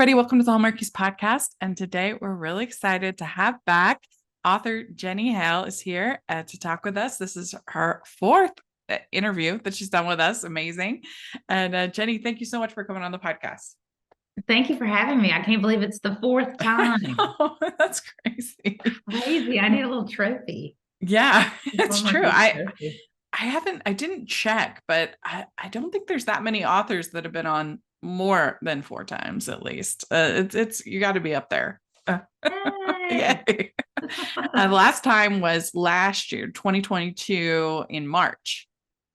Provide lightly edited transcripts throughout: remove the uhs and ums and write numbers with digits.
everybody. Welcome to the Hallmarkies podcast. And today we're really excited to have back author Jenny Hale is here to talk with us. This is her fourth interview that she's done with us. Amazing. And Jenny, thank you so much for coming on the podcast. Thank you for having me. I can't believe it's the fourth time. Oh, that's crazy. Crazy. I need a little trophy. Yeah, it's true. I didn't check, but I don't think there's that many authors that have been on more than 4 times at least. It's you got to be up there. Yay. Last time was last year, 2022 in March.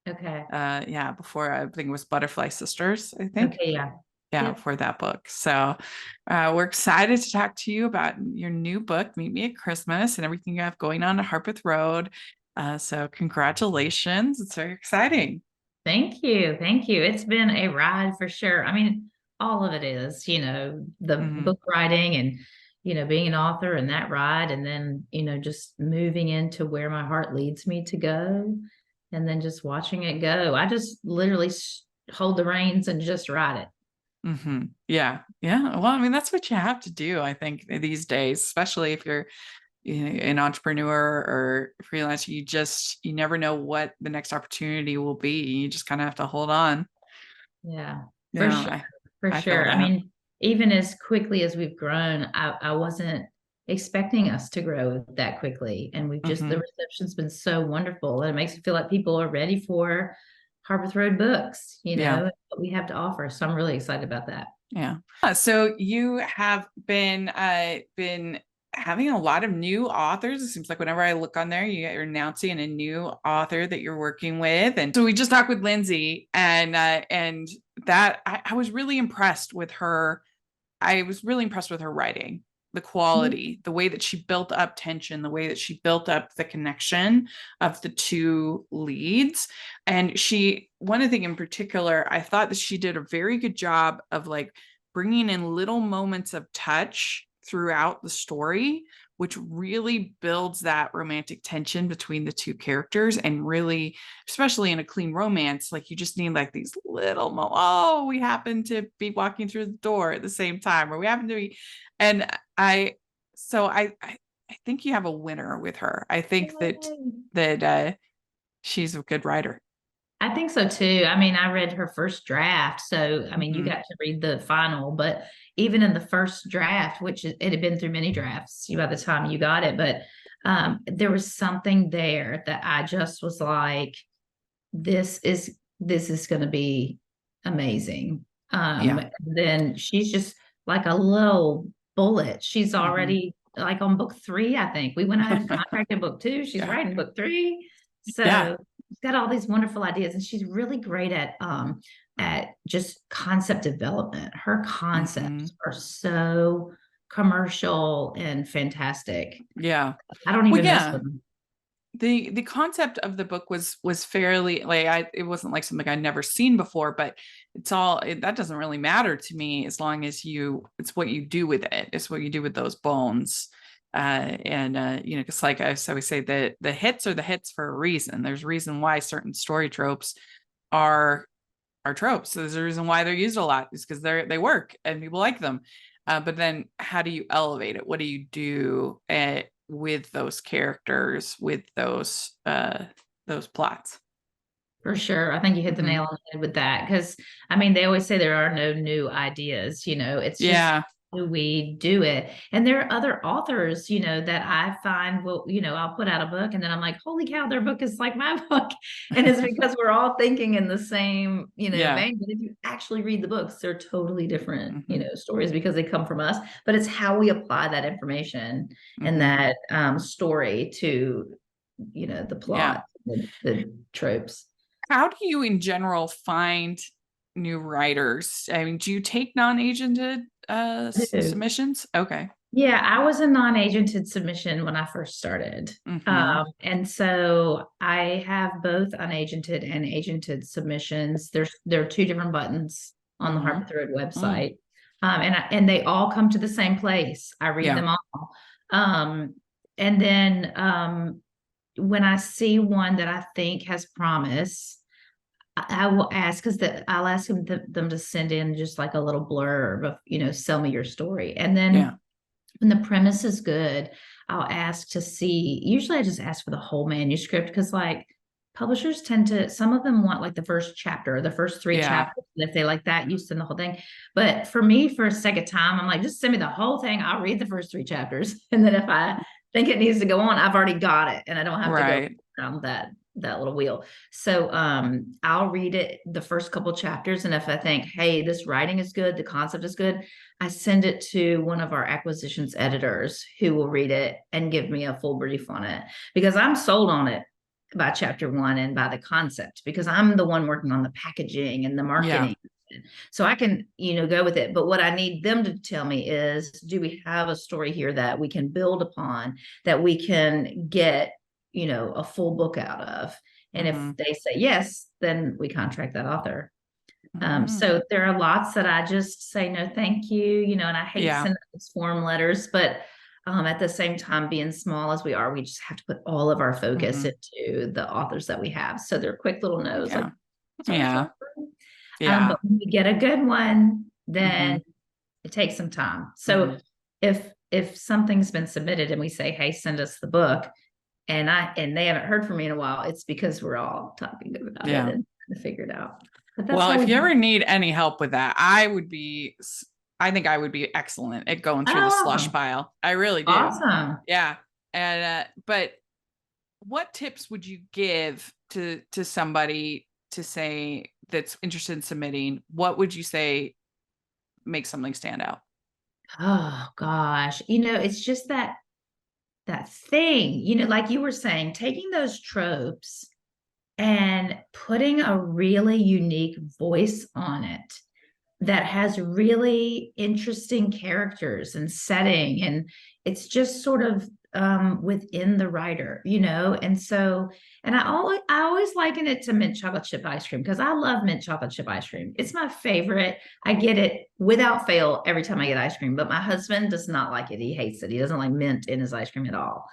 Okay. Yeah, before I think it was Butterfly Sisters, I think. Okay, yeah. Yeah, for that book. So we're excited to talk to you about your new book, Meet Me at Christmas, and everything you have going on at HARPETH ROAD. So congratulations. It's very exciting. Thank you. Thank you. It's been a ride for sure. I mean, all of it is, the book writing and, being an author and that ride, and then, just moving into where my heart leads me to go, and then just watching it go. I just literally hold the reins and just ride it. Yeah. Well, I mean, that's what you have to do, I think, these days, especially if you're an entrepreneur or freelancer. You never know what the next opportunity will be. You just kind of have to hold on. Yeah, for sure. For sure. I mean, even as quickly as we've grown, I wasn't expecting us to grow that quickly. And we've just, the reception's been so wonderful. And it makes me feel like people are ready for HARPETH ROAD books, what we have to offer. So I'm really excited about that. Yeah. So you have been having a lot of new authors. It seems like whenever I look on there, you're announcing a new author that you're working with. And so we just talked with Lindsay, and that I was really impressed with her. I was really impressed with her writing, the quality, the way that she built up tension, the way that she built up the connection of the two leads. And one thing in particular, I thought that she did a very good job of like bringing in little moments of touch throughout the story, which really builds that romantic tension between the two characters. And really, especially in a clean romance, like you just need like these little we happen to be walking through the door at the same time, or we happen to be, and I think you have a winner with her. I think that she's a good writer. I think so too. I mean, I read her first draft. So, I mean, you got to read the final, but even in the first draft, which it had been through many drafts by the time you got it, but there was something there that I just was like, this is going to be amazing. Then she's just like a little bullet. She's already like on book 3, I think. We went ahead and contracted book 2. She's writing book 3. So she's got all these wonderful ideas, and she's really great at just concept development. Her concepts are so commercial and fantastic. Yeah. I don't even mess with them. The concept of the book was fairly it wasn't like something I'd never seen before, but that doesn't really matter to me as long as it's what you do with it. It's what you do with those bones. Because like I always say, the hits are the hits for a reason. There's a reason why certain story tropes are tropes. So there's a reason why they're used a lot. Is because they work and people like them. But then how do you elevate it? What do you do with those characters, with those plots? For sure. I think you hit the nail on the head with that. Because I mean, they always say there are no new ideas, it's just we do it. And there are other authors, that I find I'll put out a book and then I'm like, holy cow, their book is like my book. And it's because we're all thinking in the same, vein. But if you actually read the books, they're totally different, stories because they come from us. But it's how we apply that information and that story to, the plot, the tropes. How do you in general find new writers? I mean, do you take non-agented submissions? Okay. Yeah, I was a non-agented submission when I first started. And so I have both unagented and agented submissions. There are 2 different buttons on the HARPETH ROAD website. And they all come to the same place. I read them all. And then when I see one that I think has promise, I will ask because I'll ask them to send in just like a little blurb of, sell me your story. And Yeah. then when the premise is good, I'll ask to see. Usually I just ask for the whole manuscript because like publishers tend to, some of them want like the first chapter, the first three Yeah. chapters. And if they like that, you send the whole thing. But for me, for a second time, I'm like, just send me the whole thing. I'll read the first three chapters. And then if I think it needs to go on, I've already got it. And I don't have to go Right. around that little wheel. So I'll read it the first couple chapters. And if I think, hey, this writing is good, the concept is good, I send it to one of our acquisitions editors who will read it and give me a full brief on it because I'm sold on it by chapter one and by the concept because I'm the one working on the packaging and the marketing. Yeah. So I can, go with it. But what I need them to tell me is, do we have a story here that we can build upon, that we can get, a full book out of? And Mm-hmm. if they say yes, then we contract that author. Mm-hmm. So there are lots that I just say, no, thank you, and I hate sending those form letters, but at the same time, being small as we are, we just have to put all of our focus into the authors that we have. So they're quick little no's. Yeah. Like, Yeah. but when we get a good one, then Mm-hmm. it takes some time. So if something's been submitted and we say, hey, send us the book, and they haven't heard from me in a while, it's because we're all talking about it and to figure it out. But that's well, if you ever need any help with that, I think I would be excellent at going through the slush pile. I really do. Awesome. Yeah. And but what tips would you give to somebody to say that's interested in submitting? What would you say makes something stand out? Oh gosh. It's just that thing, like you were saying, taking those tropes and putting a really unique voice on it that has really interesting characters and setting, and it's just sort of within the writer, and so, and I always liken it to mint chocolate chip ice cream because I love mint chocolate chip ice cream. It's my favorite. I get it without fail every time I get ice cream, but my husband does not like it. He hates it. He doesn't like mint in his ice cream at all.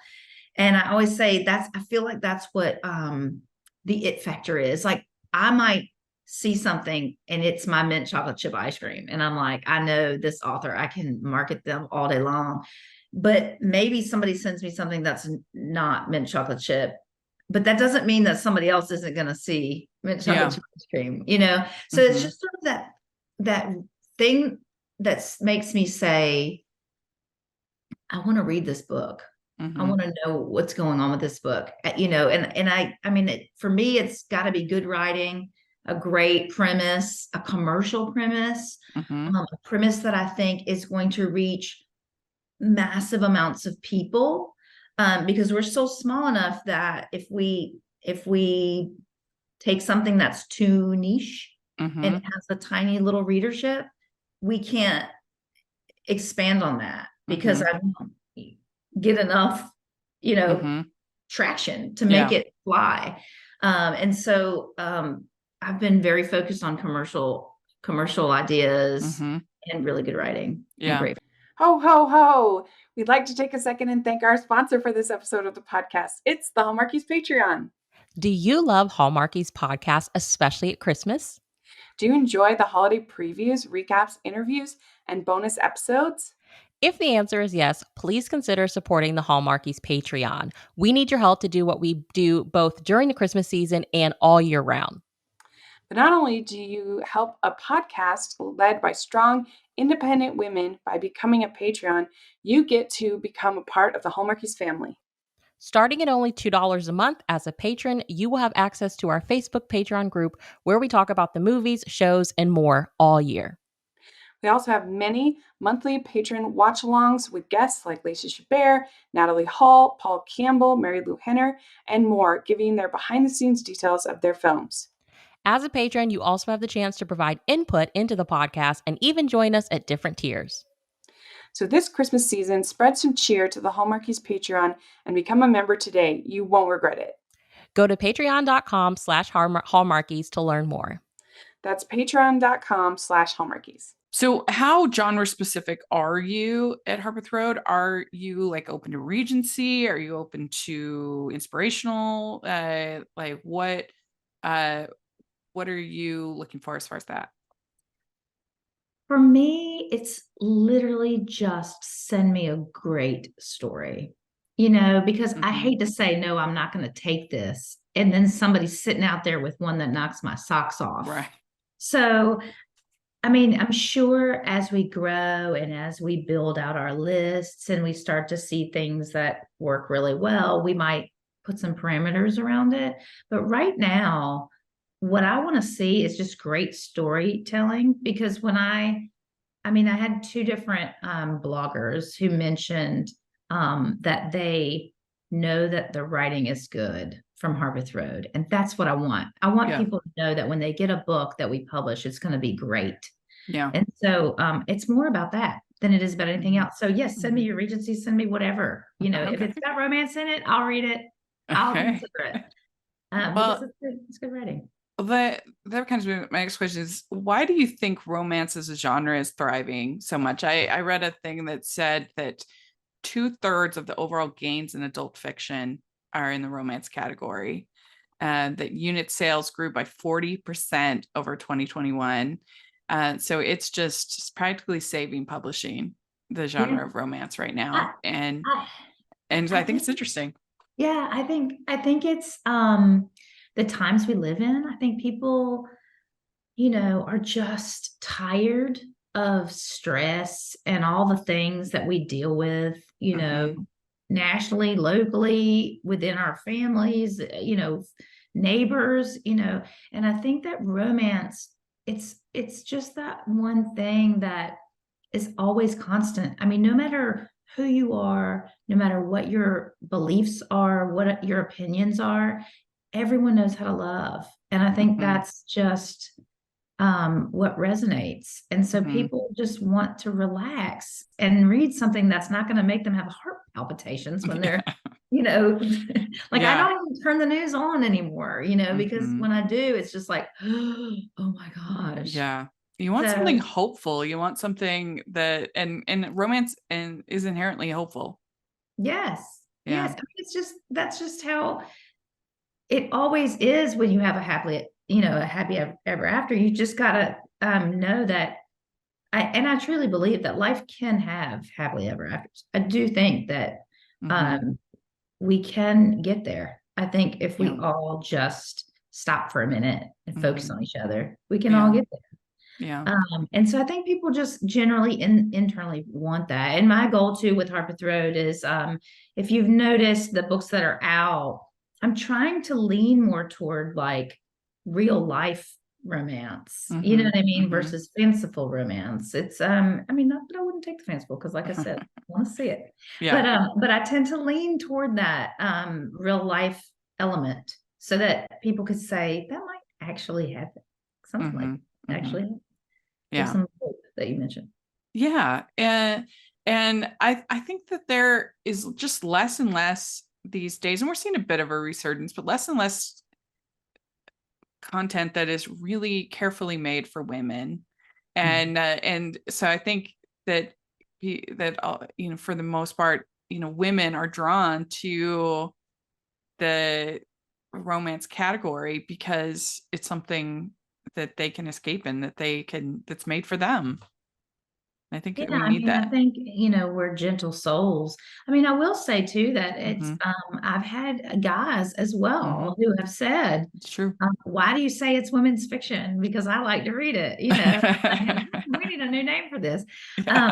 And I always say I feel like that's what the it factor is. Like I might see something and it's my mint chocolate chip ice cream. And I'm like, I know this author, I can market them all day long. But maybe somebody sends me something that's not mint chocolate chip. But that doesn't mean that somebody else isn't going to see mint chocolate chip ice cream, So it's just sort of that thing that makes me say, I want to read this book. I want to know what's going on with this book, and I mean, for me, it's got to be good writing, a great premise, a commercial premise, a premise that I think is going to reach massive amounts of people, because we're so small enough that if we take something that's too niche and it has a tiny little readership, we can't expand on that because I don't get enough, traction to make it fly. And so I've been very focused on commercial ideas and really good writing. Yeah. Great. Ho, ho, ho. We'd like to take a second and thank our sponsor for this episode of the podcast. It's the Hallmarkies Patreon. Do you love Hallmarkies podcast, especially at Christmas? Do you enjoy the holiday previews, recaps, interviews, and bonus episodes? If the answer is yes, please consider supporting the Hallmarkies Patreon. We need your help to do what we do both during the Christmas season and all year round. But not only do you help a podcast led by strong, independent women by becoming a Patreon, you get to become a part of the Hallmarkies family. Starting at only $2 a month as a patron, you will have access to our Facebook Patreon group where we talk about the movies, shows, and more all year. We also have many monthly patron watch-alongs with guests like Lacey Chabert, Natalie Hall, Paul Campbell, Mary Lou Henner, and more, giving their behind-the-scenes details of their films. As a patron, you also have the chance to provide input into the podcast and even join us at different tiers. So this Christmas season, spread some cheer to the Hallmarkies Patreon and become a member today. You won't regret it. Go to patreon.com/Hallmarkies to learn more. That's patreon.com/Hallmarkies. So how genre specific are you at Harpeth Road? Are you like open to Regency? Are you open to inspirational? Like what what are you looking for as far as that? For me, it's literally just send me a great story, because I Mhm. hate to say, no, I'm not going to take this. And then somebody's sitting out there with one that knocks my socks off. Right. So, I mean, I'm sure as we grow and as we build out our lists and we start to see things that work really well, we might put some parameters around it. But right now, what I want to see is just great storytelling, because I had two different bloggers who mentioned that they know that the writing is good from Harpeth Road. And that's what I want. I want Yeah. people to know that when they get a book that we publish, it's going to be great. Yeah. And so it's more about that than it is about anything else. So yes, send me Mhm. your Regency, send me whatever. If Okay. it's got romance in it, I'll read it. I'll Okay. consider it. Because Well, it's good writing. that kind of my next question is, why do you think romance as a genre is thriving so much? I read a thing that said that 2/3 of the overall gains in adult fiction are in the romance category, and that unit sales grew by 40% over 2021. So it's practically saving publishing the Yeah. genre of romance right now. I, And I, I I think it's think interesting. Yeah, I think it's the times we live in. I think people, are just tired of stress and all the things that we deal with, Mhm. nationally, locally, within our families, neighbors, and I think that romance, it's just that one thing that is always constant. I mean, no matter who you are, no matter what your beliefs are, what your opinions are, everyone knows how to love. And I think Mhm. that's just what resonates. And so Mhm. people just want to relax and read something that's not going to make them have heart palpitations when they're, like I Yeah. don't even turn the news on anymore, because Mhm. when I do, it's just like, oh my gosh. Yeah. You want something So hopeful. You want something that and romance and is inherently hopeful. yes. Yeah. Yes. I mean, that's just how it always is when you have a happy ever after. You just gotta know that I truly believe that life can have happily ever afters. I do think that Mhm. um we can get there. I think if we Yeah. all just stop for a minute and focus Mhm. on each other, we can all Yeah. get there. Yeah. And so I think people just generally internally want that. And my goal too with Harpeth Road is if you've noticed the books that are out, I'm trying to lean more toward like real life romance, you know Mhm. what I mean, Mhm. versus fanciful romance. It's not that I wouldn't take the fanciful, because like I said, I want to see it. Yeah. But I tend to lean toward that real life element so that people could say that might actually happen. Something like Mhm. that Mhm. actually happen. There's Yeah. some hope that you mentioned. Yeah. And I think that there is just less and less these days, and we're seeing a bit of a resurgence, but less and less content that is really carefully made for women. And so I think that for the most part, women are drawn to the romance category because it's something that they can escape in, that's made for them. I think Yeah, we need I that. think, we're gentle souls. I will say too that it's Hmm. I've had guys as Hmm. well who have said, It's true. why do you say it's women's fiction? Because I like to read it, we need a new name for this. Um,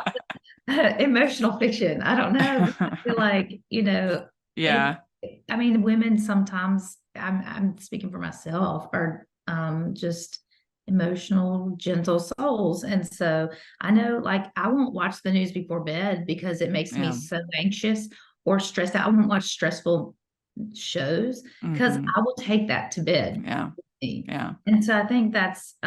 Yeah. emotional fiction. I don't know. I feel like, it, Yeah. women sometimes, I'm speaking for myself, are just emotional, gentle souls. And so I know, like, I won't watch the news before bed because it makes me Yeah. so anxious or stressed out. I won't watch stressful shows because Hmm. I will take that to bed Yeah. with me. Yeah. And so I think that's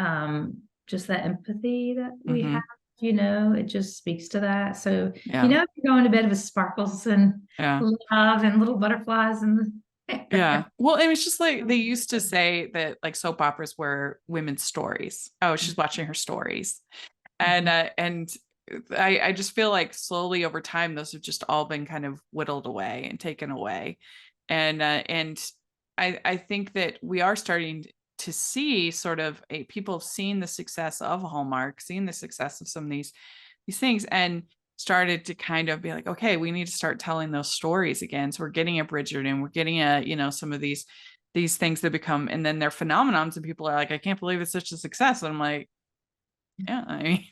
just that empathy that we Hmm. have, it just speaks to that. So, Yeah. if you're going to bed with sparkles and Yeah. love and little butterflies and Yeah. Well, it was just like they used to say that like soap operas were women's stories. Oh, she's watching her stories. And I just feel like slowly over time those have just all been kind of whittled away and taken away. And I think that we are starting to see sort of people seeing the success of Hallmark, seeing the success of some of these things, and started to kind of be like, okay, we need to start telling those stories again. So we're getting a Bridgerton, we're getting some of these things that become, and then they're phenomenons, and people are like, I can't believe it's such a success. And I'm like, yeah, I mean,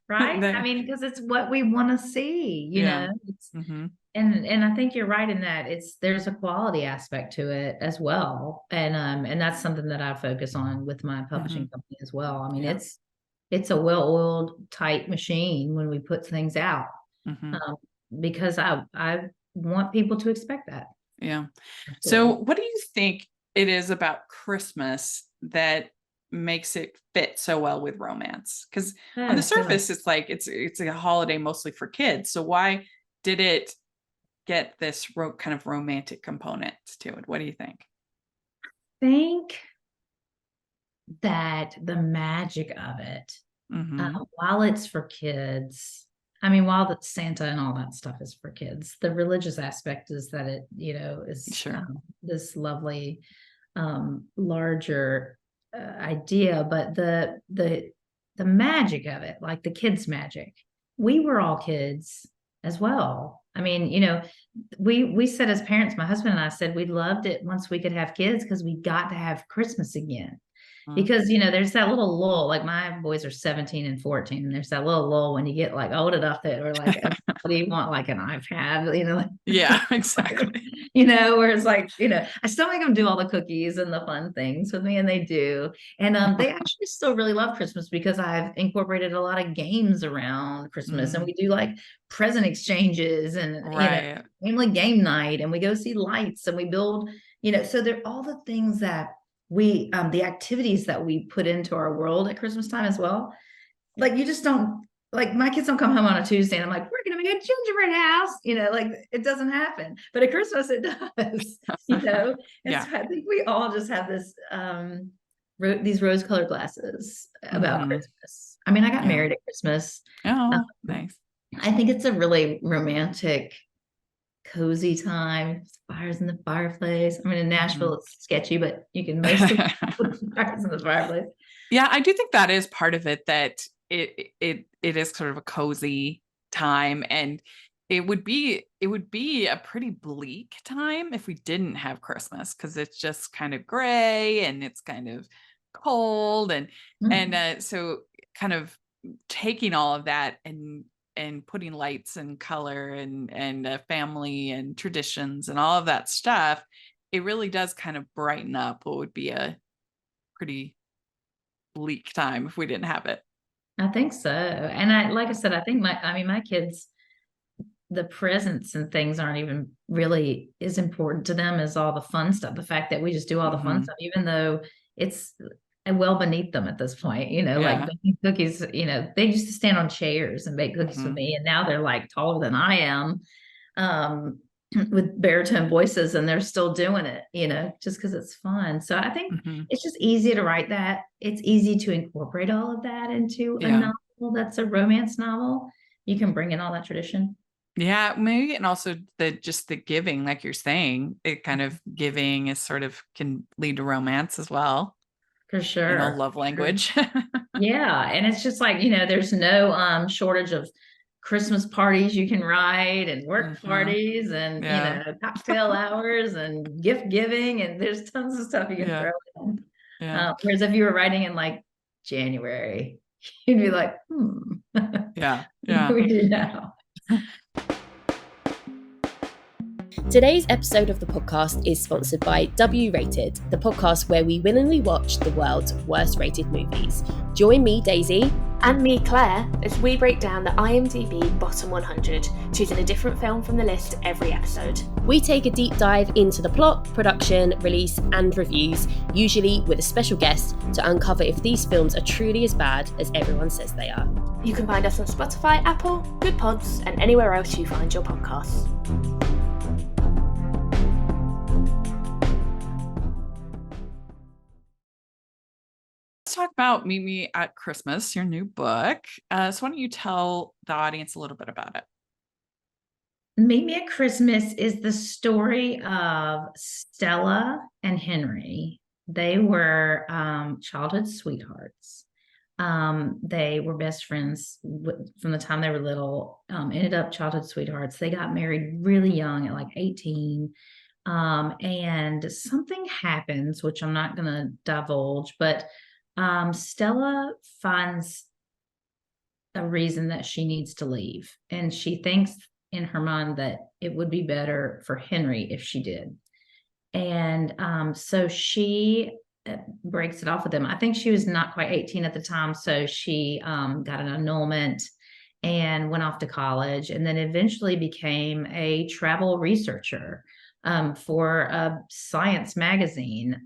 Right? I they, mean, because it's what we want to see, yeah. It's, Mm-hmm. and I think you're right in that there's a quality aspect to it as well. And that's something that I focus on with my publishing company as well. I mean, Yeah. it's a well-oiled, tight machine when we put things out. Mm-hmm. Because I want people to expect that. Yeah. So Absolutely. what do you think it is about Christmas that makes it fit so well with romance? Because on Oh the gosh. surface, it's like it's a holiday mostly for kids. So why did it get this kind of romantic component to it? What do you think? Think that the magic of it, Mm-hmm. while it's for kids, I mean, while the Santa and all that stuff is for kids, the religious aspect is that it, is Sure. this lovely, larger idea, but the magic of it, like the kids' magic, we were all kids as well. I mean, we said as parents, my husband and I said we loved it once we could have kids because we got to have Christmas again. Mm-hmm. Because there's that little lull, like my boys are 17 and 14, and there's that little lull when you get like old enough that we're like, what do you want, like an iPad, like, Yeah, exactly. where it's like, I still make them do all the cookies and the fun things with me, and they do. And they actually still really love Christmas because I've incorporated a lot of games around Christmas, and we do like present exchanges and Right. family game night, and we go see lights, and we build, so they're all the things that we the activities that we put into our world at Christmas time as well. Like, you just don't, like, my kids don't come home on a Tuesday and I'm like, we're gonna make a gingerbread house, like it doesn't happen, but at Christmas it does. And Yeah. so I think we all just have this these rose-colored glasses about Christmas. I mean, I got Yeah. married at Christmas. Oh, nice. I think it's a really romantic, cozy time, fires in the fireplace. I mean, in Nashville, it's sketchy, but you can mostly put fires in the fireplace. Yeah, I do think that is part of it, that it is sort of a cozy time, and it would be a pretty bleak time if we didn't have Christmas, because it's just kind of gray and it's kind of cold, and so kind of taking all of that and putting lights and color and family and traditions and all of that stuff, it really does kind of brighten up what would be a pretty bleak time if we didn't have it. I think so. And like I said, I think my kids, the presents and things aren't even really as important to them as all the fun stuff. The fact that we just do all the fun stuff, even though it's well beneath them at this point, like baking cookies, they used to stand on chairs and bake cookies with me. And now they're like taller than I am, with baritone voices, and they're still doing it, just because it's fun. So I think it's just easy to write that. It's easy to incorporate all of that into a novel that's a romance novel. You can bring in all that tradition. Yeah, maybe. And also the giving, like you're saying, it kind of giving is sort of can lead to romance as well. For sure. Love language. Yeah. And it's just like, there's no shortage of Christmas parties you can write, and work parties, and cocktail hours and gift giving, and there's tons of stuff you can throw in. Whereas if you were writing in like January, you'd be like, Yeah. What do we do now? Today's episode of the podcast is sponsored by W Rated, the podcast where we willingly watch the world's worst rated movies. Join me, Daisy, and me, Claire, as we break down the IMDb Bottom 100, choosing a different film from the list every episode. We take a deep dive into the plot, production, release, and reviews, usually with a special guest, to uncover if these films are truly as bad as everyone says they are. You can find us on Spotify, Apple, Good Pods, and anywhere else you find your podcasts. Talk about Meet Me at Christmas, your new book. So why don't you tell the audience a little bit about it? Meet Me at Christmas is the story of Stella and Henry. They were childhood sweethearts. They were best friends from the time they were little, ended up childhood sweethearts. They got married really young at like 18. And something happens, which I'm not going to divulge, but Stella finds a reason that she needs to leave. And she thinks in her mind that it would be better for Henry if she did. And so she breaks it off with him. I think she was not quite 18 at the time. So she got an annulment and went off to college, and then eventually became a travel researcher for a science magazine.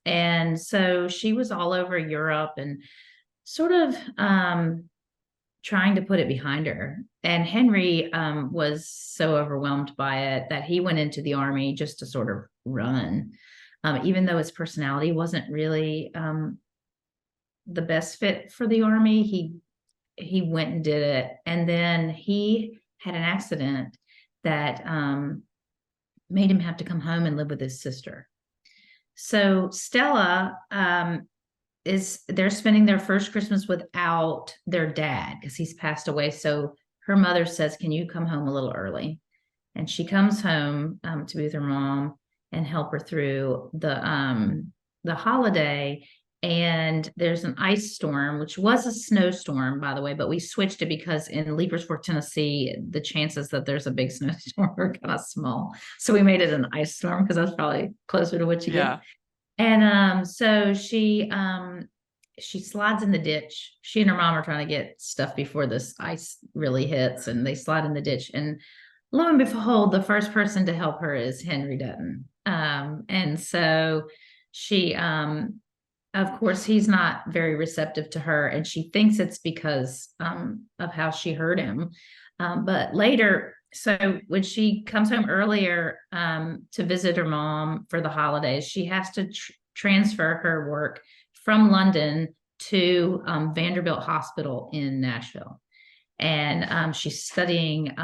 And so she was all over Europe and sort of trying to put it behind her. And Henry was so overwhelmed by it that he went into the army just to sort of run. Even though his personality wasn't really the best fit for the army, he went and did it. And then he had an accident that made him have to come home and live with his sister. So Stella they're spending their first Christmas without their dad because he's passed away. So her mother says, can you come home a little early? And she comes home to be with her mom and help her through the holiday. And there's an ice storm, which was a snowstorm, by the way, but we switched it because in Leapersburg, Tennessee, the chances that there's a big snowstorm are kind of small. So we made it an ice storm because that's probably closer to what you get. And so she slides in the ditch. She and her mom are trying to get stuff before this ice really hits, and they slide in the ditch. And lo and behold, the first person to help her is Henry Dutton. And so she, of course, he's not very receptive to her, and she thinks it's because of how she hurt him. But later, so when she comes home earlier to visit her mom for the holidays, she has to transfer her work from London to Vanderbilt Hospital in Nashville. And she's studying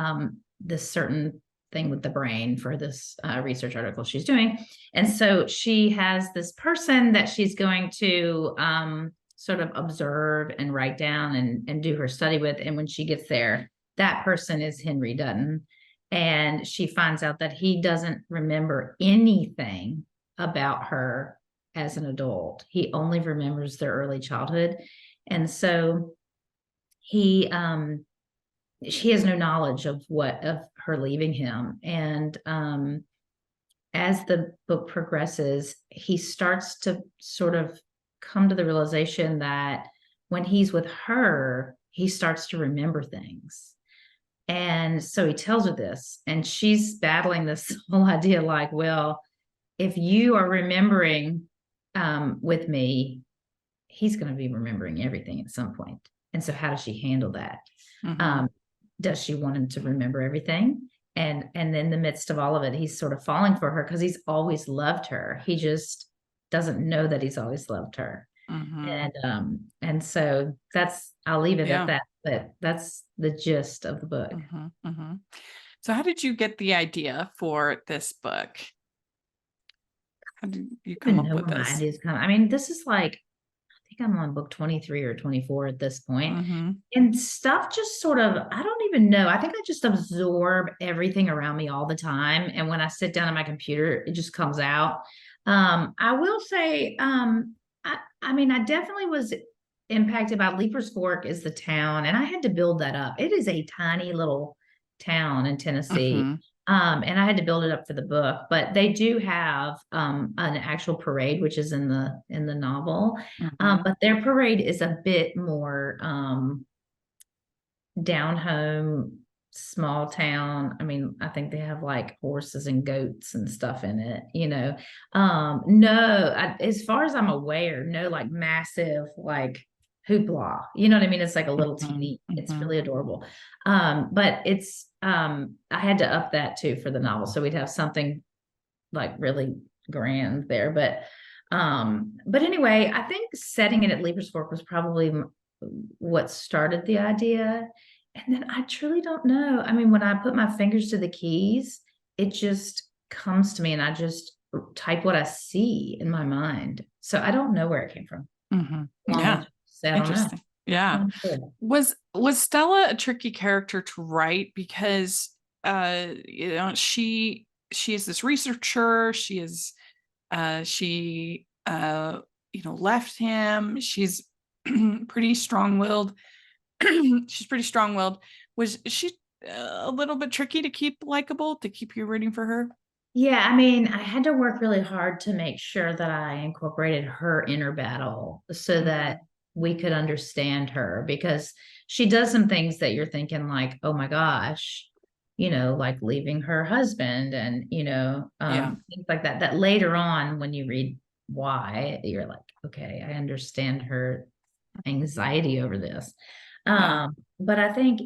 this certain thing with the brain for this research article she's doing. And so she has this person that she's going to sort of observe and write down and do her study with. And when she gets there, that person is Henry Dutton. And she finds out that he doesn't remember anything about her as an adult. He only remembers their early childhood. And so she has no knowledge of her leaving him. And as the book progresses, he starts to sort of come to the realization that when he's with her, he starts to remember things. And so he tells her this, and she's battling this whole idea like, well, if you are remembering with me, he's going to be remembering everything at some point. And so how does she handle that? Mm-hmm. Does she want him to remember everything? And in the midst of all of it, he's sort of falling for her because he's always loved her. He just doesn't know that he's always loved her. Mm-hmm. And so I'll leave it at that. But that's the gist of the book. Mm-hmm. Mm-hmm. So how did you get the idea for this book? How did you come up with this? I mean, this is like, I think I'm on book 23 or 24 at this point. Mm-hmm. And stuff just sort of, I don't even know. I think I just absorb everything around me all the time. And when I sit down at my computer, it just comes out. I will say, I mean, I definitely was impacted by Leapers Fork is the town, and I had to build that up. It is a tiny little town in Tennessee. Mm-hmm. And I had to build it up for the book, but they do have an actual parade, which is in the novel. Mm-hmm. But their parade is a bit more down home, small town. I mean, I think they have like horses and goats and stuff in it, you know. As far as I'm aware, no like massive like hoopla, you know what I mean? It's like a little teeny, it's really adorable. But it's I had to up that too for the novel, so we'd have something like really grand there. But anyway, I think setting it at Leapers Fork was probably what started the idea. And then I truly don't know. I mean, when I put my fingers to the keys, it just comes to me and I just type what I see in my mind. So I don't know where it came from. Yeah. Say, I don't know. Interesting. Yeah. Was Stella a tricky character to write because she is this researcher, she left him. She's pretty strong-willed. She's pretty strong-willed. Was she a little bit tricky to keep likable, to keep you rooting for her? Yeah, I mean, I had to work really hard to make sure that I incorporated her inner battle so that we could understand her, because she does some things that you're thinking like, oh my gosh, like leaving her husband and, things like that, that later on when you read why, you're like, okay, I understand her anxiety over this. But I think,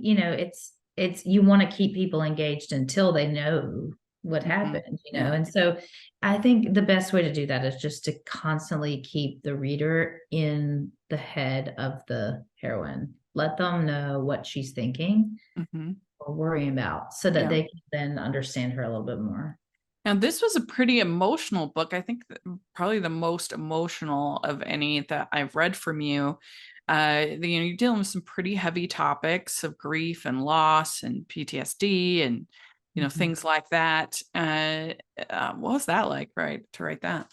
it's you want to keep people engaged until they know what happened, and so I think the best way to do that is just to constantly keep the reader in the head of the heroine, let them know what she's thinking or worrying about, so that they can then understand her a little bit more. Now, this was a pretty emotional book. I think probably the most emotional of any that I've read from you. You're dealing with some pretty heavy topics of grief and loss and PTSD and things like that. What was that like, to write that?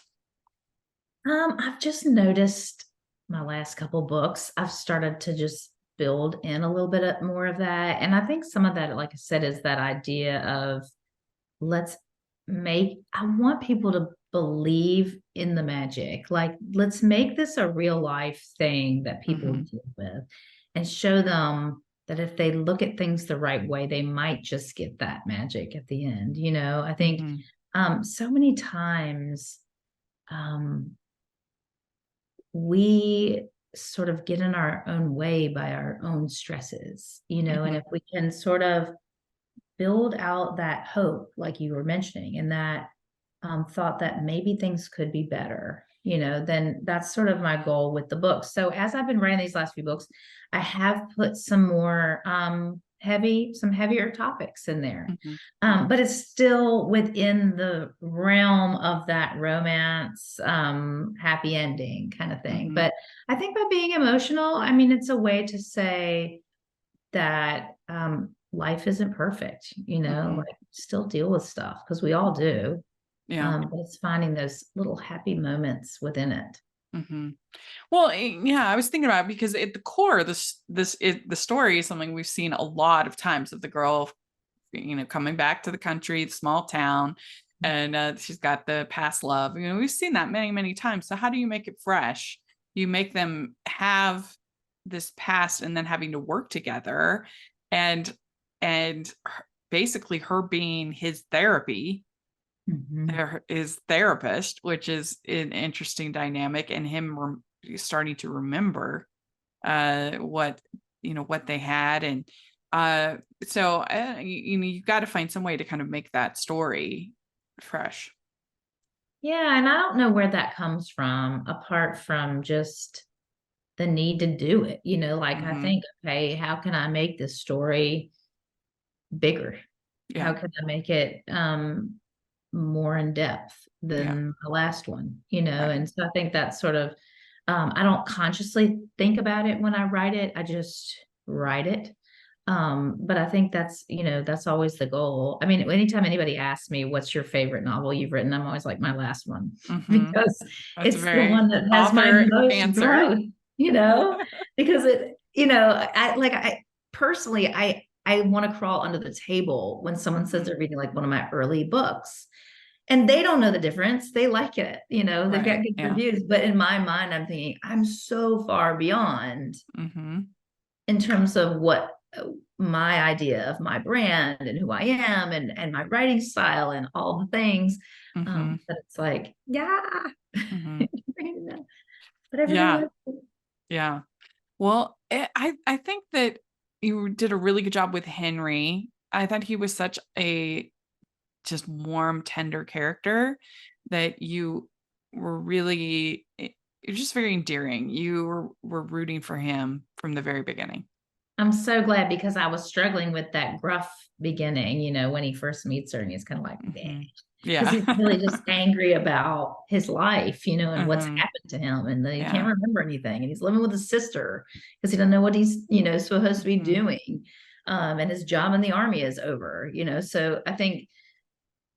I've just noticed my last couple books, I've started to just build in a little bit more of that. And I think some of that, like I said, is that idea of I want people to believe in the magic. Like, let's make this a real life thing that people deal with and show them that if they look at things the right way, they might just get that magic at the end. I think so many times we sort of get in our own way by our own stresses, and if we can sort of build out that hope, like you were mentioning, and that thought that maybe things could be better, then that's sort of my goal with the book. So as I've been writing these last few books, I have put some more heavier topics in there. But it's still within the realm of that romance, happy ending kind of thing. But I think by being emotional, I mean, it's a way to say that life isn't perfect, like still deal with stuff, because we all do. But it's finding those little happy moments within it. Well, I was thinking about it because at the core, the story is something we've seen a lot of times, of the girl, coming back to the country, the small town, and she's got the past love. We've seen that many, many times. So how do you make it fresh? You make them have this past and then having to work together, and basically her being his therapy, his therapist, which is an interesting dynamic, and him starting to remember what they had, and so you've got to find some way to kind of make that story fresh. Yeah, and I don't know where that comes from, apart from just the need to do it. Like I think, okay, how can I make this story bigger? How can I make it more in depth than the last one, and so I think that's sort of I don't consciously think about it when I write it, I just write it. But I think that's always the goal. I mean, anytime anybody asks me what's your favorite novel you've written, I'm always like, my last one, because that's it's the one that has my most answer. growth, because I personally I want to crawl under the table when someone says they're reading like one of my early books and they don't know the difference. They like it, they've got good reviews. But in my mind, I'm thinking I'm so far beyond in terms of what my idea of my brand and who I am and my writing style and all the things. That it's like, whatever. Yeah. Well, I think that you did a really good job with Henry. I thought he was such a just warm, tender character that you were you're just very endearing. You were rooting for him from the very beginning. I'm so glad because I was struggling with that gruff beginning, when he first meets her and he's kind of like, Mhm. because he's Yeah. really just angry about his life, and what's Mhm. happened to him, and he Yeah. can't remember anything, and he's living with his sister because he doesn't know what he's, supposed to be Mhm. doing. And his job in the army is over, so I think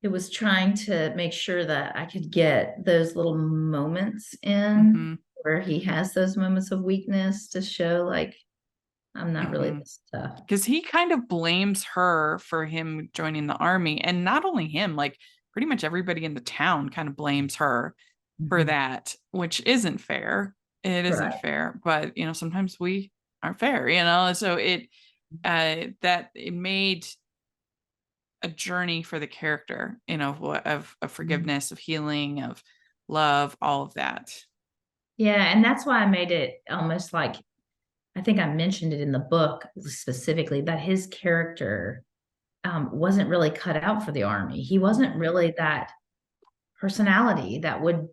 it was trying to make sure that I could get those little moments in Mhm. where he has those moments of weakness to show like, I'm not really Mhm. this tough. Because he kind of blames her for him joining the army. And not only him, like pretty much everybody in the town kind of blames her for Mhm. that, which isn't fair. It isn't Right. fair. But, sometimes we aren't fair, so that it made a journey for the character, of forgiveness, of healing, of love, all of that. Yeah, and that's why I made it almost like, I think I mentioned it in the book specifically, that his character wasn't really cut out for the army. He wasn't really that personality that would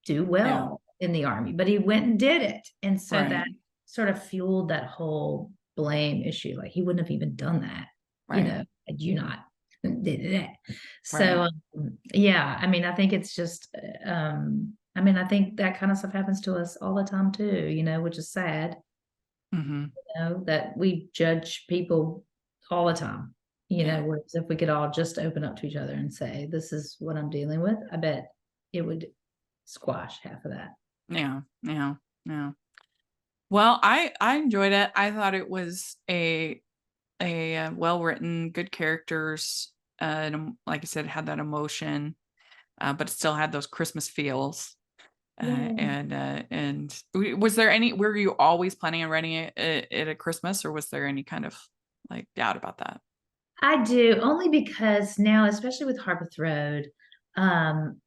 do well in the army, but he went and did it. And so that Right. sort of fueled that whole blame issue. Like he wouldn't have even done that, Right. had you not did that. Right. So yeah, I mean, I think it's just I think that kind of stuff happens to us all the time too, which is sad, Mhm. that we judge people all the time, Yeah. whereas if we could all just open up to each other and say, this is what I'm dealing with, I bet it would squash half of that. Yeah. Yeah. Yeah. Well, I enjoyed it. I thought it was a well written, good characters, and like I said, it had that emotion, but it still had those Christmas feels. Was there any? Were you always planning on writing it at Christmas, or was there any kind of like doubt about that? I do, only because now, especially with Harpeth Road, um,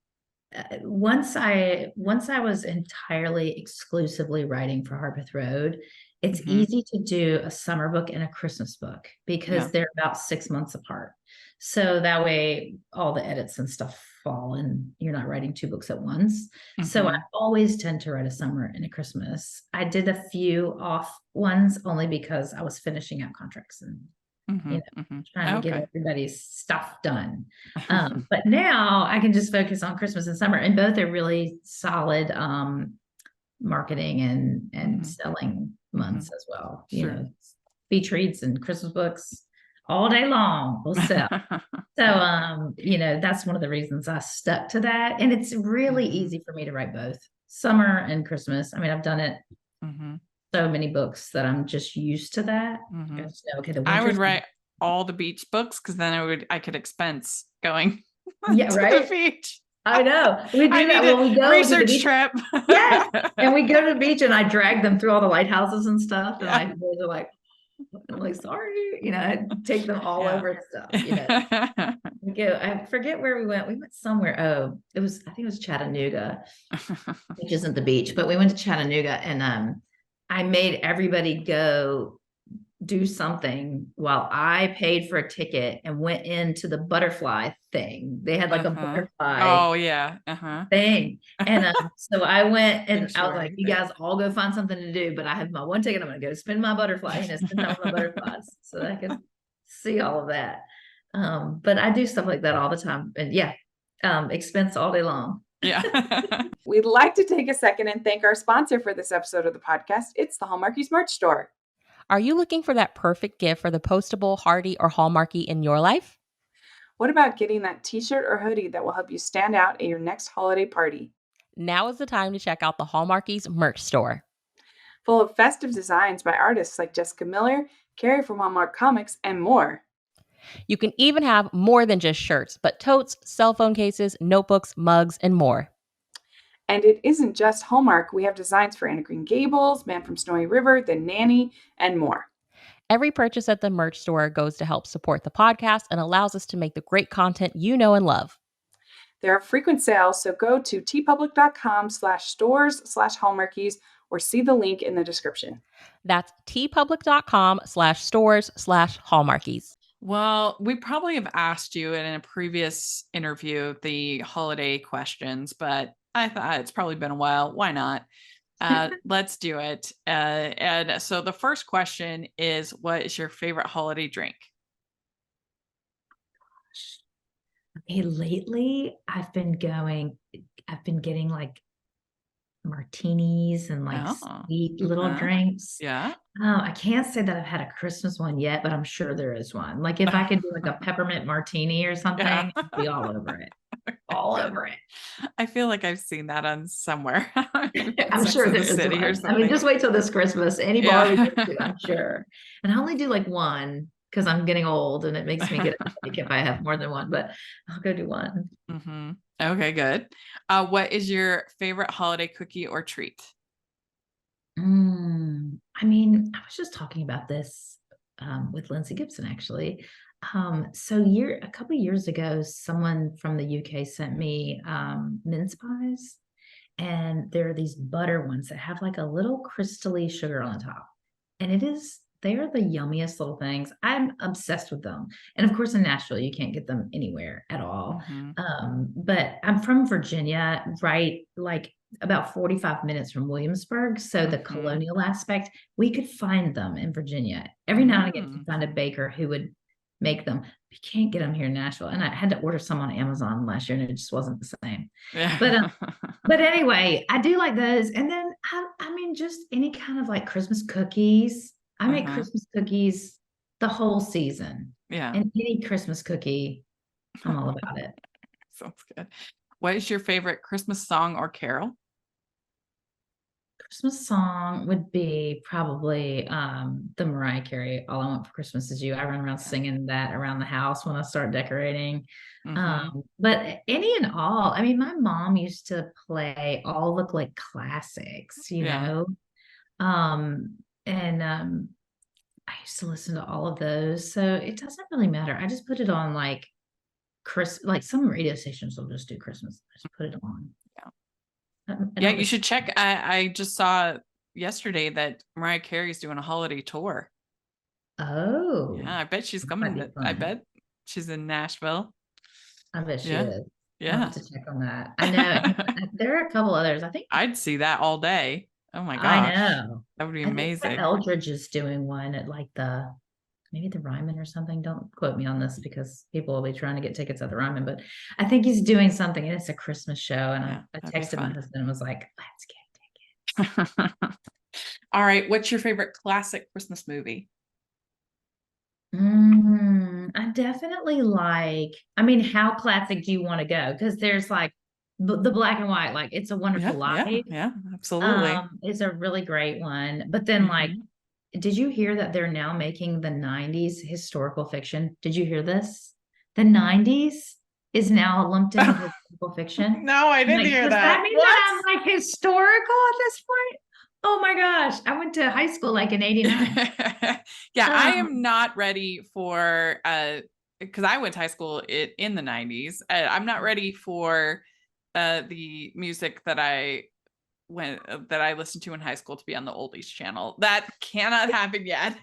once I was entirely exclusively writing for Harpeth Road, it's Mhm. easy to do a summer book and a Christmas book because Yeah. they're about 6 months apart. So that way all the edits and stuff fall and you're not writing two books at once. So I Mhm. always tend to write a summer and a Christmas. I did a few off ones only because I was finishing out contracts and Mhm. Mhm. trying to get Okay. everybody's stuff done. But now I can just focus on Christmas and summer, and both are really solid marketing and Mhm. selling months as well. Sure. Beach reads and Christmas books all day long will sell. So that's one of the reasons I stuck to that. And it's really Mhm. easy for me to write both summer and Christmas. I mean, I've done it Mhm. so many books that I'm just used to that. Mhm. I just know, okay, the I would winter's write all the beach books because then I could expense going yeah, to the right. beach. I know. We I do that need when we a go to the research beach. trip. Yes. And we go to the beach and I drag them through all the lighthouses and stuff. And Yeah. like, boys are like, I'm like, sorry, I take them all Yeah. over and stuff, We go, I forget where we went. We went somewhere. Oh, I think it was Chattanooga, which isn't the beach, but we went to Chattanooga and I made everybody go do something while I paid for a ticket and went into the butterfly thing. They had like a butterfly Oh yeah. thing. And so I went and Thanks I for was like, writing you that. guys all go find something to do, but I have my one ticket. I'm going to go spin my butterfly, spend time with my butterflies so that I can see all of that. But I do stuff like that all the time. And yeah, expense all day long. Yeah. We'd like to take a second and thank our sponsor for this episode of the podcast. It's the Hallmarkies merch store. Are you looking for that perfect gift for the postable, hardy, or Hallmarky in your life? What about getting that t-shirt or hoodie that will help you stand out at your next holiday party? Now is the time to check out the Hallmarkies merch store. Full of festive designs by artists like Jessica Miller, Carrie from Hallmark Comics, and more. You can even have more than just shirts, but totes, cell phone cases, notebooks, mugs, and more. And it isn't just Hallmark. We have designs for Anna Green Gables, Man from Snowy River, The Nanny, and more. Every purchase at the merch store goes to help support the podcast and allows us to make the great content you know and love. There are frequent sales, so go to tpublic.com/stores/Hallmarkies or see the link in the description. That's tpublic.com/stores/Hallmarkies. Well, we probably have asked you in a previous interview the holiday questions, but I thought it's probably been a while. Why not? Let's do it. And so the first question is, what is your favorite holiday drink? Okay, lately I've been getting like martinis and like Oh, sweet little uh-huh. drinks. Yeah. I can't say that I've had a Christmas one yet, but I'm sure there is one. Like if I could do like a peppermint martini or something, Yeah. I'd be all over it. All Good. over it. I feel like I've seen that on somewhere. Maybe on I'm Sex sure and the there is City or one. I mean, something. just wait till this Christmas. Any bar we go to, Yeah. I'm sure. And I only do like one because I'm getting old and it makes me get a headache if I have more than one, but I'll go do one. hmm Okay, good. What is your favorite holiday cookie or treat? I mean, I was just talking about this with Lindsay Gibson actually. So a couple of years ago, someone from the UK sent me mince pies, and there are these butter ones that have like a little crystally sugar on top, and they are the yummiest little things. I'm obsessed with them, and of course, in Nashville, you can't get them anywhere at all. hmm But I'm from Virginia, right? Like about 45 minutes from Williamsburg. So the hmm colonial aspect, we could find them in Virginia. Every now and again, you find a baker who would make them. You can't get them here in Nashville. And I had to order some on Amazon last year and it just wasn't the same. Yeah. But anyway, I do like those. And then I mean, just any kind of like Christmas cookies. I make Christmas cookies the whole season. Yeah. And any Christmas cookie, I'm all about it. Sounds good. What is your favorite Christmas song or carol? Christmas song would be probably the Mariah Carey "All I Want for Christmas Is You." I run around singing that around the house when I start decorating. Mhm. But any and all, I mean, my mom used to play all the like classics, Yeah. and I used to listen to all of those. So it doesn't really matter. I just put it on like like some radio stations will just do Christmas. I just put it on. Yeah. I Yeah, don't you should check. I just saw yesterday that Mariah Carey's doing a holiday tour. Oh, Yeah, I bet she's that might coming. be I fun. bet she's in Nashville. I bet she Yeah. is. I'll Yeah. have to check on that. I know there are a couple others. I think I'd see that all day. Oh my I gosh. know. That would be I think the amazing. Eldridge is doing one at like maybe the Ryman or something. Don't quote me on this because people will be trying to get tickets at the Ryman, but I think he's doing something and it's a Christmas show. And Yeah, I that'd be texted my fun. husband and was like, let's get tickets. All right, what's your favorite classic Christmas movie? I definitely I mean, how classic do you want to go? Because there's like the black and white, like It's a Wonderful Life. Yeah, absolutely. Is a really great one. But then like, did you hear that they're now making the 90s historical fiction? Did you hear this? The 90s is now lumped in with historical fiction. No, I didn't hear does that. that mean that I'm like historical at this point? Oh my gosh. I went to high school like in 89. Yeah, I am not ready for because I went to high school in the 90s. I'm not ready for the music that I listened to in high school to be on the oldies channel. That cannot happen yet.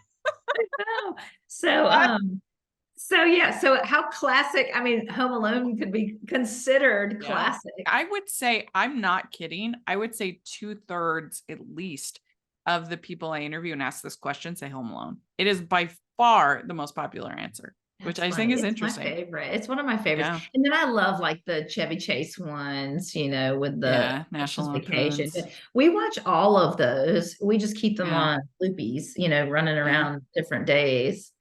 So yeah, so how classic, I mean, Home Alone could be considered classic. I would say, I'm not kidding, I would say 2/3 at least of the people I interview and ask this question say Home Alone. It is by far the most popular answer, which I think is interesting. My favorite. It's one of my favorites. Yeah. And then I love like the Chevy Chase ones, with the National Vacation. Lampoons. We watch all of those. We just keep them on loopies, running around different days.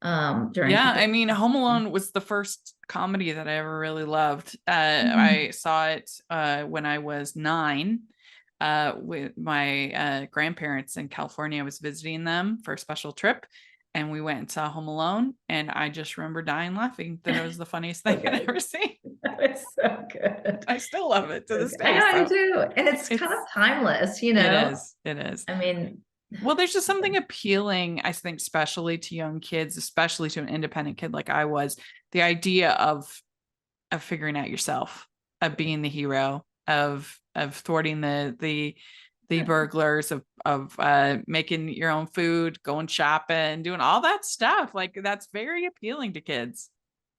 I mean, Home Alone was the first comedy that I ever really loved. I saw it when I was 9 with my grandparents in California. I was visiting them for a special trip, and we went and saw Home Alone, and I just remember dying laughing that it was the funniest thing I'd ever seen. It's so good. I still love it to this day. I do. And it's kind of timeless, It is. I mean, well, there's just something appealing, I think, especially to young kids, especially to an independent kid like I was, the idea of figuring out yourself, of being the hero, of thwarting the burglars, of making your own food, going shopping, doing all that stuff. Like, that's very appealing to kids.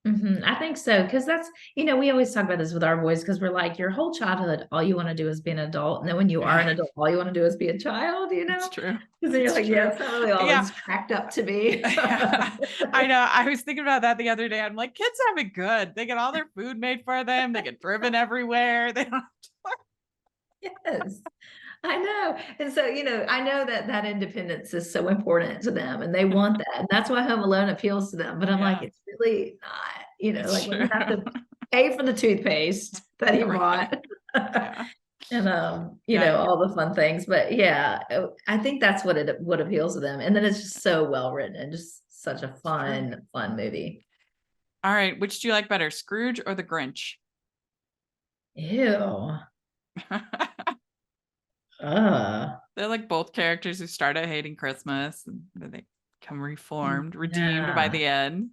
I think so. Cause that's, we always talk about this with our boys because we're like, your whole childhood, all you want to do is be an adult. And then when you are an adult, all you want to do is be a child, It's true. Because then you're like, true. yeah, it's not really all Yeah. it's cracked up to be. I know. I was thinking about that the other day. I'm like, kids have it good. They get all their food made for them. They get driven everywhere. They don't have to work. Yes, I know. And so, I know that independence is so important to them and they want that. And that's why Home Alone appeals to them. But I'm like, Yeah. it's really not, It's like when you have true. to pay for the toothpaste that he Right. bought. Yeah. And Yeah. all the fun things. But yeah, I think that's what appeals to them. And then it's just so well written and just such a fun movie. All right. Which do you like better, Scrooge or the Grinch? Ew. They're like both characters who start out hating Christmas and then they come reformed, redeemed by the end.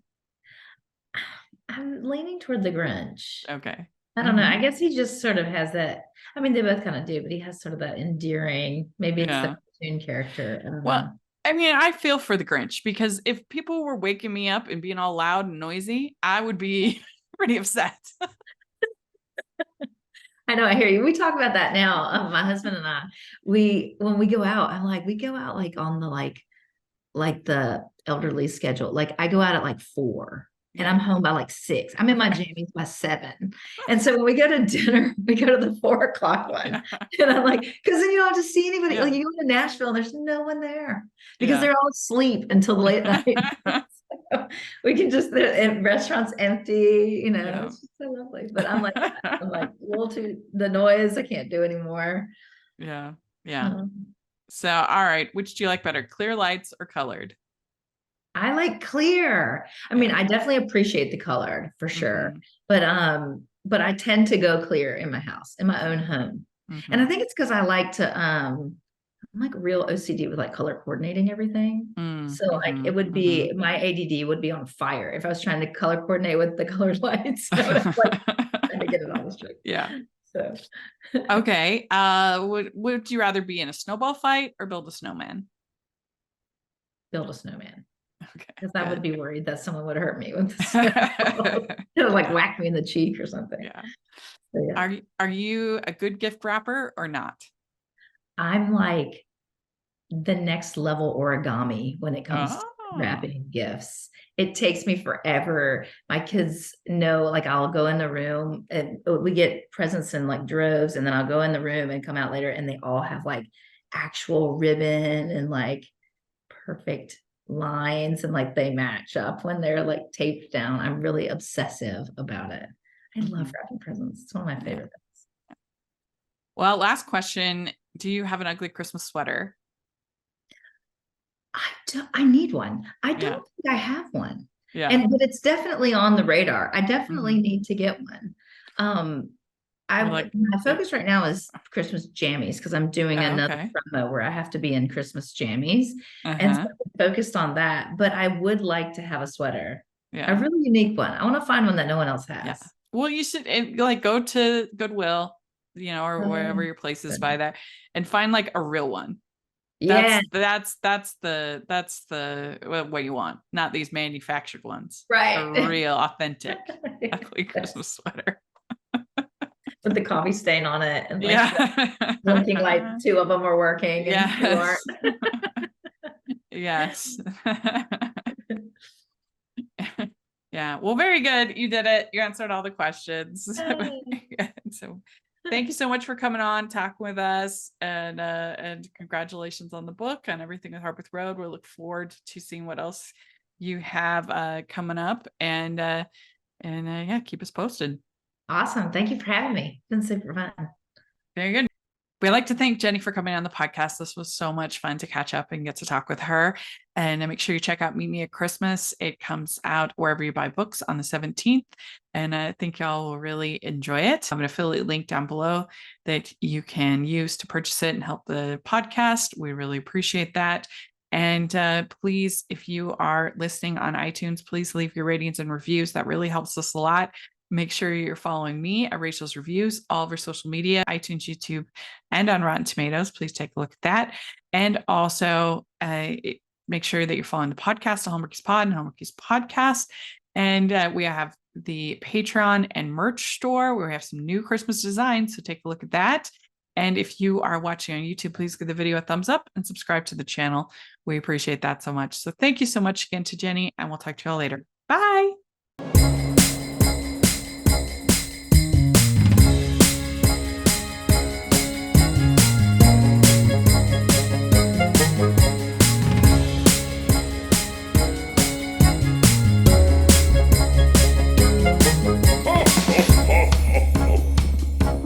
I'm leaning toward the Grinch. Okay. I don't know. I guess he just sort of has that. I mean, they both kind of do, but he has sort of that endearing. Maybe it's the cartoon character. I don't know. I mean, I feel for the Grinch because if people were waking me up and being all loud and noisy, I would be pretty upset. I know. I hear you. We talk about that now. My husband and I, when we go out, I'm like, we go out like on the like the elderly schedule. Like I go out at like 4. And I'm home by like 6. I'm in my jammies by 7. And so when we go to dinner, we go to the 4:00 one. And I'm like, because then you don't have to see anybody. Like you go to Nashville and there's no one there because they're all asleep until the late night. So we can just, and restaurants empty, it's just so lovely. But I'm like, a little too, the noise I can't do anymore. Yeah. Yeah. So, all right. Which do you like better, clear lights or colored? I like clear. I mean, I definitely appreciate the colored for sure. But I tend to go clear in my house, in my own home. And I think it's because I like to I'm like real OCD with like color coordinating everything. So like it would be my ADD would be on fire if I was trying to color coordinate with the colored lights. I would have, like trying to get it all straight. Yeah. So okay. Would you rather be in a snowball fight or build a snowman? Build a snowman. Okay. Because I would be worried that someone would hurt me with the like whack me in the cheek or something. Yeah. So, yeah. Are you a good gift wrapper or not? I'm like the next level origami when it comes to wrapping gifts. It takes me forever. My kids know, like I'll go in the room and we get presents in like droves, and then I'll go in the room and come out later and they all have like actual ribbon and like perfect lines and like they match up when they're like taped down. I'm really obsessive about it. I love wrapping presents. It's one of my favorite things. Well, last question. Do you have an ugly Christmas sweater? I need one. I don't think I have one. Yeah. But it's definitely on the radar. I definitely need to get one. My focus right now is Christmas jammies because I'm doing another promo where I have to be in Christmas jammies. And so I'm focused on that. But I would like to have a sweater. A really unique one. I want to find one that no one else has. Yeah. Well, you should like go to Goodwill, or wherever your place is by that, and find like a real one. That's the what you want, not these manufactured ones. Right. A real authentic ugly Christmas sweater. With the coffee stain on it and like looking like 2 of them are working and 2 aren't. Yes. Yeah. Well, very good. You did it. You answered all the questions. So thank you so much for coming on, talking with us, and congratulations on the book and everything with HARPETH ROAD. We look forward to seeing what else you have coming up, and keep us posted. Awesome. Thank you for having me. It's been super fun. Very good. We'd like to thank Jenny for coming on the podcast. This was so much fun to catch up and get to talk with her. And make sure you check out Meet Me at Christmas. It comes out wherever you buy books on the 17th. And I think y'all will really enjoy it. I have an affiliate link down below that you can use to purchase it and help the podcast. We really appreciate that. And please, if you are listening on iTunes, please leave your ratings and reviews. That really helps us a lot. Make sure you're following me at Rachel's Reviews, all over social media, iTunes, YouTube, and on Rotten Tomatoes. Please take a look at that. And also make sure that you're following the podcast, the Hallmarkies Pod and Hallmarkies Podcast. And we have the Patreon and merch store where we have some new Christmas designs. So take a look at that. And if you are watching on YouTube, please give the video a thumbs up and subscribe to the channel. We appreciate that so much. So thank you so much again to Jenny, and we'll talk to you all later. Bye.